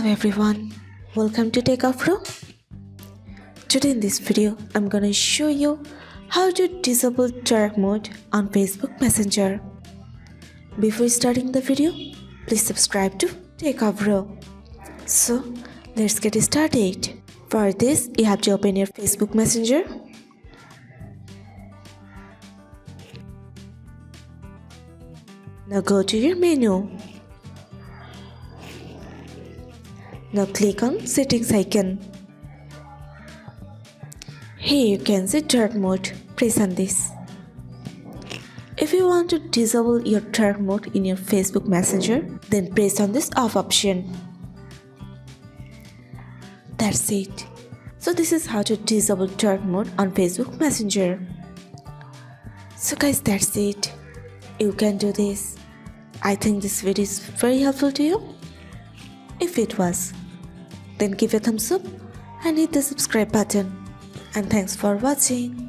Hello everyone, welcome to Techavro. Today in this video, I'm gonna show you how to disable dark mode on Facebook Messenger. Before starting the video, please subscribe to Techavro. So, let's get started. For this, you have to open your Facebook Messenger. Now go to your menu. Now click on settings icon. Here you can see dark mode. Press on this. If you want to disable your dark mode in your Facebook Messenger, then press on this off option. That's it. So this is how to disable dark mode on Facebook Messenger. So guys, that's it. You can do this. I think this video is very helpful to you. If it was, then give a thumbs up and hit the subscribe button. And thanks for watching.